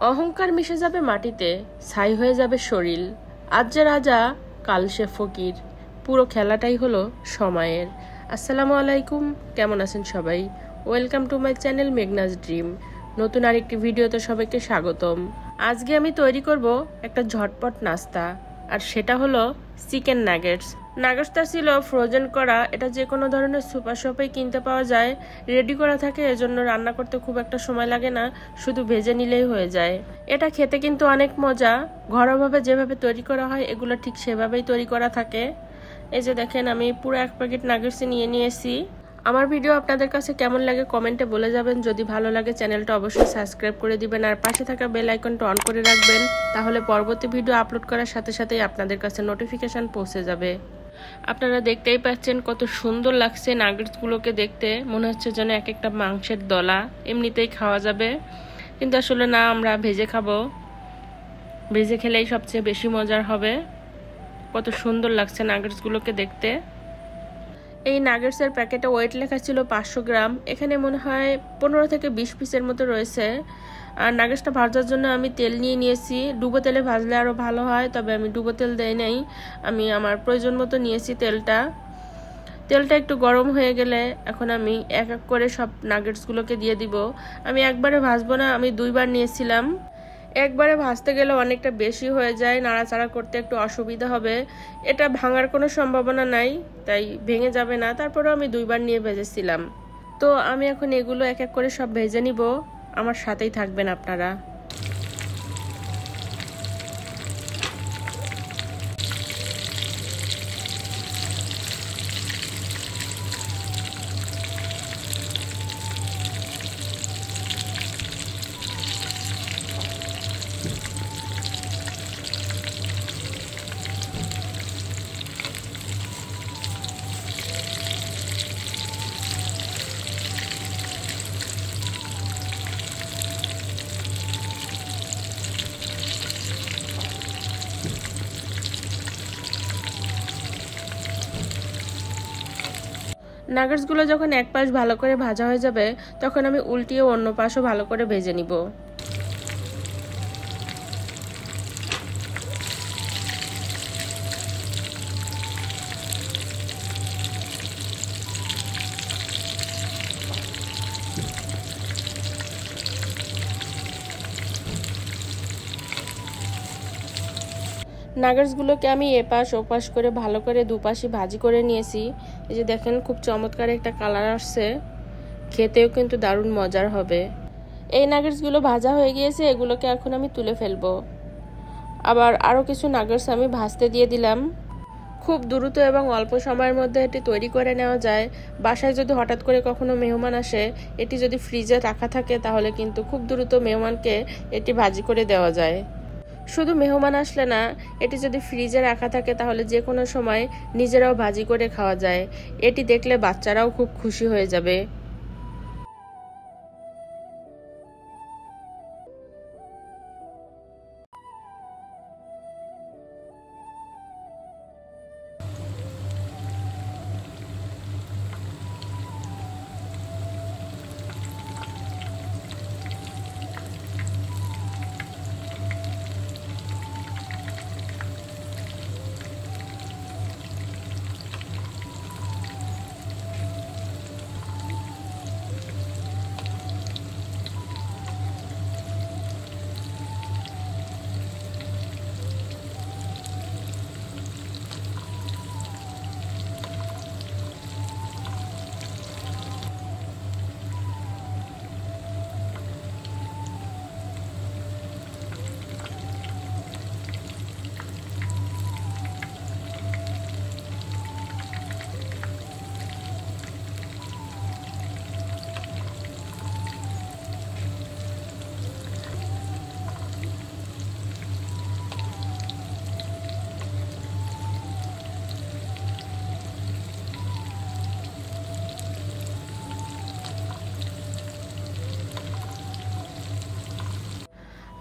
অহংকার মিশে যাবে মাটিতে, ছাই হয়ে যাবে শরীর। আজ যে রাজা, কাল সে ফকির। পুরো খেলাটাই হলো সময়ের। আসসালামু আলাইকুম, কেমন আছেন সবাই? Welcome to my channel Meghnaz dream. নতুন আরেকটি ভিডিওতে সবাইকে স্বাগতম। আজকে আমি তৈরি করব একটা ঝটপট নাস্তা, আর সেটা হলো চিকেন নাগেটস। নাগেটসটা ছিল ফ্রোজেন করা। এটা যে কোনো ধরনের সুপার শপেই কিনতে পাওয়া যায়, রেডি করা থাকে, এজন্য রান্না করতে খুব একটা সময় লাগে না, শুধু ভেজে নিলেই হয়ে যায়। এটা খেতে কিন্তু অনেক মজা। ঘরোয়াভাবে যেভাবে তৈরি করা হয় এগুলো ঠিক সেভাবেই তৈরি করা থাকে। এই যে দেখেন, আমি পুরো 1 প্যাকেট নাগেটস নিয়ে নিয়েছি। আমার ভিডিও আপনাদের কাছে কেমন লাগে কমেন্টে বলে যাবেন। যদি ভালো লাগে চ্যানেলটা অবশ্যই সাবস্ক্রাইব করে দিবেন, আর পাশে থাকা বেল আইকনটা অন করে রাখবেন। তাহলে পরবর্তী ভিডিও আপলোড করার সাথে সাথেই আপনাদের কাছে নোটিফিকেশন পৌঁছে যাবে। আপনারা দেখতেই পাচ্ছেন কত সুন্দর লাগছে নাগেটসগুলোকে দেখতে। মনে হচ্ছে যেন এক একটা মাংসের দলা, এমনিতেই খাওয়া যাবে, কিন্তু আসলে না, আমরা ভেজে খাবো। ভেজে খেলেই সবচেয়ে বেশি মজার হবে। কত সুন্দর লাগছে নাগেটসগুলোকে দেখতে। এই নাগেটসের প্যাকেটে ওয়েট লেখা ছিল 500 গ্রাম। এখানে মনে হয় 15 থেকে 20 পিসের মতো রয়েছে। আর নাগেটসটা ভাজার জন্য আমি তেল নিয়ে নিয়েছি। ডুবো তেলে ভাজলে আরও ভালো হয়, তবে আমি ডুবো তেল দেই নাই। আমি আমার প্রয়োজন মতো নিয়েছি তেলটা। তেলটা একটু গরম হয়ে গেলে এখন আমি এক এক করে সব নাগেটসগুলোকে দিয়ে দিব। আমি একবারে ভাজবো না, আমি 2বার নিয়েছিলাম। একবারে ভাজতে গেলে অনেকটা বেশি হয়ে যায়, নাড়াচাড়া করতে একটু অসুবিধা হবে। এটা ভাঙার কোনো সম্ভাবনা নাই, তাই ভেঙে যাবে না। তারপরেও আমি 2বার নিয়ে ভেজেছিলাম। তো আমি এখন এগুলো এক এক করে সব ভেজে নিব। আমার সাথেই থাকবেন আপনারা। নাগেটসগুলো যখন এক পাশ ভালো করে ভাজা হয়ে যাবে, তখন আমি উল্টিয়ে অন্য পাশও ভালো করে ভেজে নিব। নাগেটসগুলোকে আমি এপাশ ওপাশ করে ভালো করে দুপাশে ভাজি করে নিয়েছি। এই যে দেখেন, খুব চমৎকার একটা কালার আসছে। খেতেও কিন্তু দারুণ মজার হবে। এই নাগেটসগুলো ভাজা হয়ে গিয়েছে, এগুলোকে এখন আমি তুলে ফেলবো। আবার আরও কিছু নাগেটস আমি ভাজতে দিয়ে দিলাম। খুব দ্রুত এবং অল্প সময়ের মধ্যে এটি তৈরি করে নেওয়া যায়। বাসায় যদি হঠাৎ করে কখনো মেহমান আসে, এটি যদি ফ্রিজে রাখা থাকে তাহলে কিন্তু খুব দ্রুত মেহমানকে এটি ভাজি করে দেওয়া যায়। শুধু মেহমান আসলে না, এটি যদি ফ্রিজে রাখা থাকে তাহলে যে কোনো সময় নিজেরাও ভাজি করে খাওয়া যায়। এটি দেখলে বাচ্চারাও খুব খুশি হয়ে যাবে।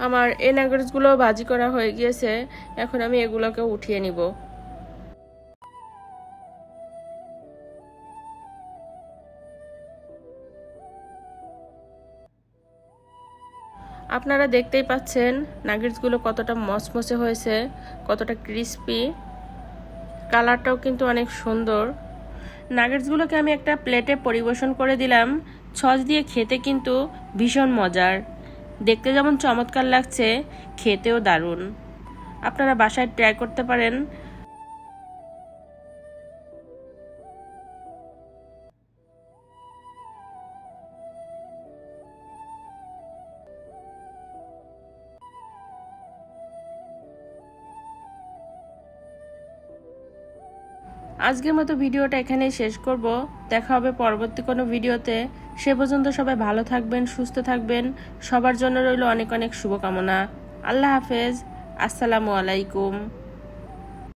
আমার এই নাগেটসগুলো ভাজি করা হয়ে গিয়েছে। এখন আমি এগুলোকে উঠিয়ে নিব। আপনারা দেখতেই পাচ্ছেন নাগেটসগুলো কতটা মচমচে হয়েছে, কতটা ক্রিস্পি, কালারটাও কিন্তু অনেক সুন্দর। নাগেটসগুলোকে আমি একটা প্লেটে পরিবেশন করে দিলাম। সস দিয়ে খেতে কিন্তু ভীষণ মজার, দেখতে যেমন চমৎকার লাগছে, খেতেও দারুণ। আপনারা বাসায় ট্রাই করতে পারেন। আজকের মতো ভিডিওটা এখানেই শেষ করব। দেখা হবে পরবর্তী কোনো ভিডিওতে। সে পর্যন্ত সবাই ভালো থাকবেন, সুস্থ থাকবেন। সবার জন্য রইল অনেক অনেক শুভকামনা। আল্লাহ হাফেজ। আসসালামু আলাইকুম।